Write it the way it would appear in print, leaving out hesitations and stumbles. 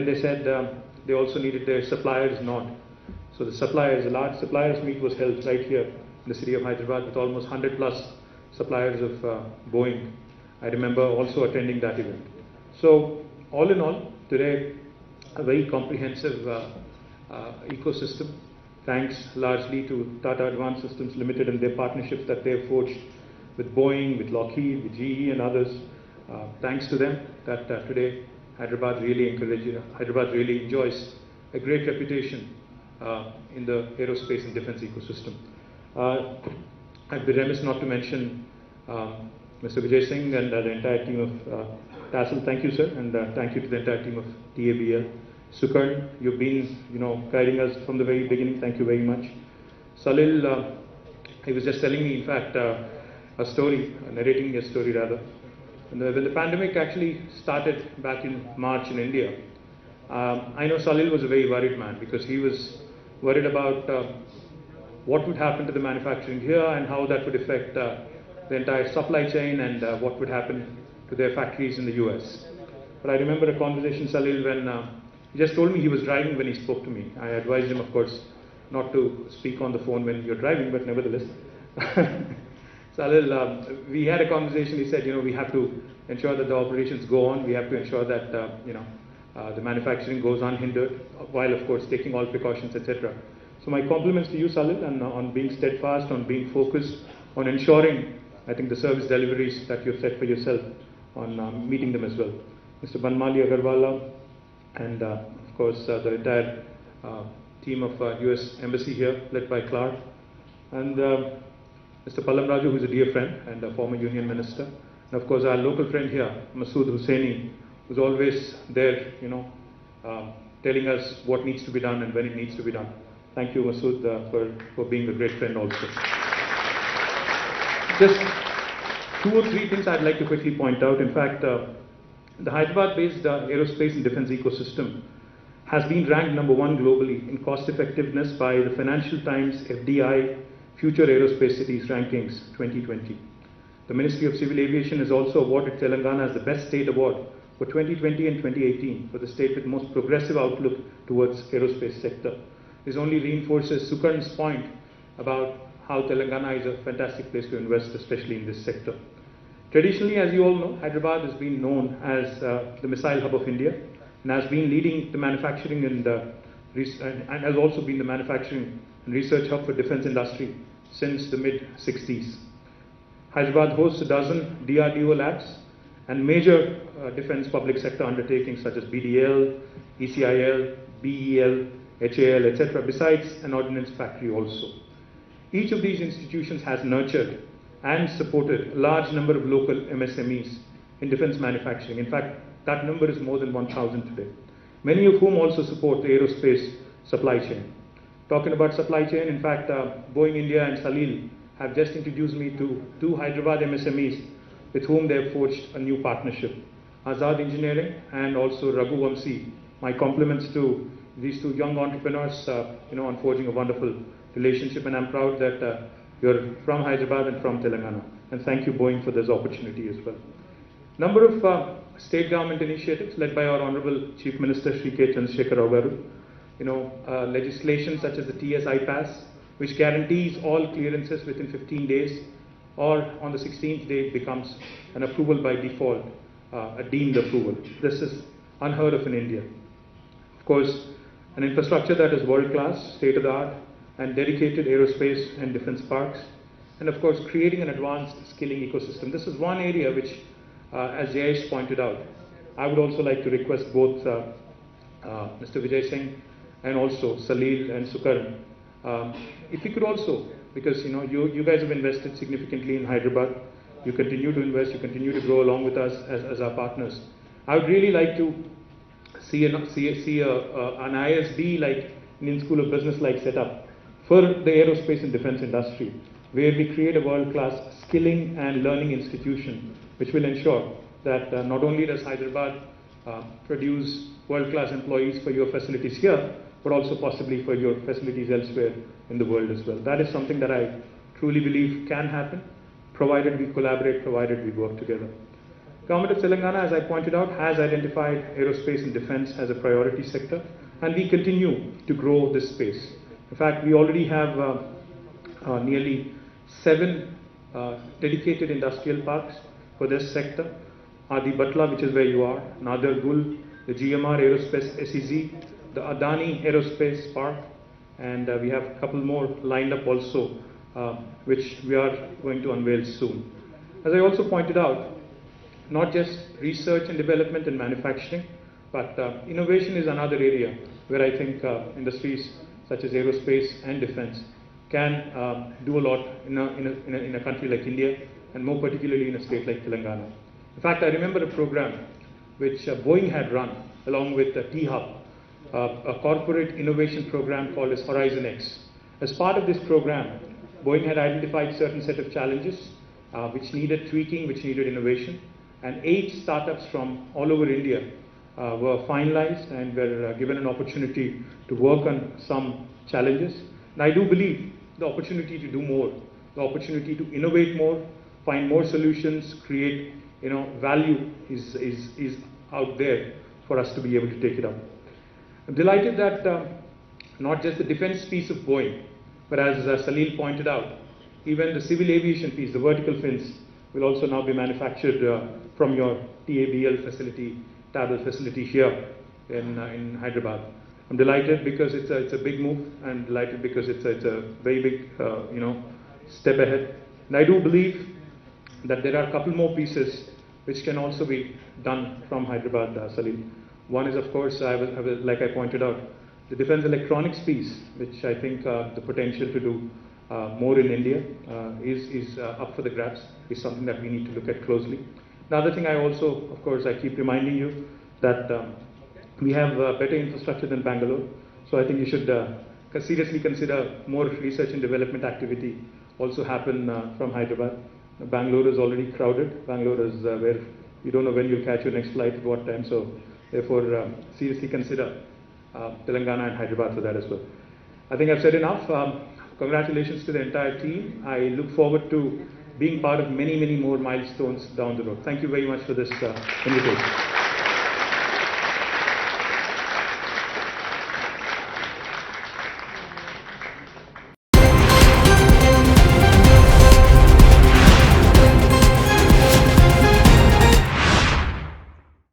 then they said they also needed their suppliers nod. So the suppliers, a large suppliers meet was held right here in the city of Hyderabad with almost 100 plus suppliers of Boeing. I remember also attending that event. So all in all, today a very comprehensive ecosystem, thanks largely to Tata Advanced Systems Limited and their partnerships that they have forged with Boeing, with Lockheed, with GE and others. Thanks to them that today Hyderabad really enjoys a great reputation in the aerospace and defense ecosystem. I'd be remiss not to mention Mr. Vijay Singh and the entire team of TASL. Thank you, sir, and thank you to the entire team of TABL. Sukarn, you've been, guiding us from the very beginning. Thank you very much. Salil, he was just telling me, in fact, narrating a story rather. And when the pandemic actually started back in March in India, I know Salil was a very worried man because he was worried about what would happen to the manufacturing here and how that would affect the entire supply chain and what would happen to their factories in the US. But I remember a conversation, Salil, when he just told me he was driving when he spoke to me. I advised him, of course, not to speak on the phone when you're driving, but nevertheless. Salil, we had a conversation. He said, we have to ensure that the operations go on. We have to ensure that, the manufacturing goes unhindered, while, of course, taking all precautions, etc. So my compliments to you, Salil, and on being steadfast, on being focused, on ensuring, I think, the service deliveries that you've set for yourself, on meeting them as well. Mr. Banmali Agarwala, and of course, the entire team of US Embassy here, led by Clark, and Mr. Pallam Raju, who is a dear friend and a former Union Minister, and of course our local friend here, Masood Hussaini, who's always there, telling us what needs to be done and when it needs to be done. Thank you, Masood, for being a great friend also. Just 2 or 3 things I'd like to quickly point out. In fact, the Hyderabad-based aerospace and defense ecosystem has been ranked #1 globally in cost effectiveness by the Financial Times FDI Future Aerospace Cities Rankings 2020. The Ministry of Civil Aviation has also awarded Telangana as the Best State Award for 2020 and 2018 for the state with most progressive outlook towards aerospace sector. This only reinforces Sukarn's point about how Telangana is a fantastic place to invest, especially in this sector. Traditionally, as you all know, Hyderabad has been known as the missile hub of India and has been leading the manufacturing and has also been the manufacturing and research hub for defense industry since the mid-60s. Hyderabad hosts a dozen DRDO labs and major defense public sector undertakings such as BDL, ECIL, BEL, HAL, etc., besides an ordnance factory also. Each of these institutions has nurtured and supported a large number of local MSMEs in defense manufacturing. In fact, that number is more than 1,000 today, many of whom also support the aerospace supply chain. Talking about supply chain, in fact, Boeing India and Salil have just introduced me to 2 Hyderabad MSMEs with whom they have forged a new partnership. Azad Engineering and also Raghu Vamsi. My compliments to these 2 young entrepreneurs, on forging a wonderful relationship, and I'm proud that you're from Hyderabad and from Telangana. And thank you, Boeing, for this opportunity as well. Number of state government initiatives led by our Honorable Chief Minister Shri K. Chandrasekhar Rao Garu. Legislation such as the TSI Pass, which guarantees all clearances within 15 days, or on the 16th day it becomes an approval by default, a deemed approval. This is unheard of in India. Of course, an infrastructure that is world-class, state-of-the-art, and dedicated aerospace and defense parks, and of course creating an advanced skilling ecosystem. This is one area which, as Jayesh pointed out, I would also like to request both Mr. Vijay Singh and also Salil and Sukarn, if you could also, because you guys have invested significantly in Hyderabad, you continue to invest, you continue to grow along with us as our partners. I would really like to see an ISB like Indian School of Business like setup for the aerospace and defense industry, where we create a world-class skilling and learning institution, which will ensure that not only does Hyderabad produce world-class employees for your facilities here, but also possibly for your facilities elsewhere in the world as well. That is something that I truly believe can happen, provided we collaborate, provided we work together. Government of Telangana, as I pointed out, has identified aerospace and defense as a priority sector, and we continue to grow this space. In fact, we already have nearly 7 dedicated industrial parks for this sector. Adi Batla, which is where you are, Nadargul, the GMR Aerospace SEZ, the Adani Aerospace Park, and we have a couple more lined up also, which we are going to unveil soon. As I also pointed out, not just research and development and manufacturing, but innovation is another area where I think industries such as aerospace and defense can do a lot in a country like India, and more particularly in a state like Telangana. In fact, I remember a program which Boeing had run along with T-Hub, a corporate innovation program called as Horizon X. As part of this program, Boeing had identified certain set of challenges which needed tweaking, which needed innovation, and 8 startups from all over India were finalized and were given an opportunity to work on some challenges. And I do believe the opportunity to do more, the opportunity to innovate more, find more solutions, create value is out there for us to be able to take it up. I'm delighted that not just the defense piece of Boeing, but as Salil pointed out, even the civil aviation piece, the vertical fins, will also now be manufactured from your TABL facility, TABL facility here in Hyderabad. I'm delighted because it's a big move, and delighted because it's a very big step ahead. And I do believe that there are a couple more pieces which can also be done from Hyderabad, Salil. One is, of course, like I pointed out, the defense electronics piece, which I think the potential to do more in India is up for the grabs, is something that we need to look at closely. Another thing I also, of course, I keep reminding you that we have better infrastructure than Bangalore, so I think you should seriously consider more research and development activity also happen from Hyderabad. Bangalore is already crowded. Bangalore is where you don't know when you'll catch your next flight at what time, so therefore seriously consider Telangana and Hyderabad for that as well. I think I've said enough. Congratulations to the entire team. I look forward to being part of many, many more milestones down the road. Thank you very much for this invitation.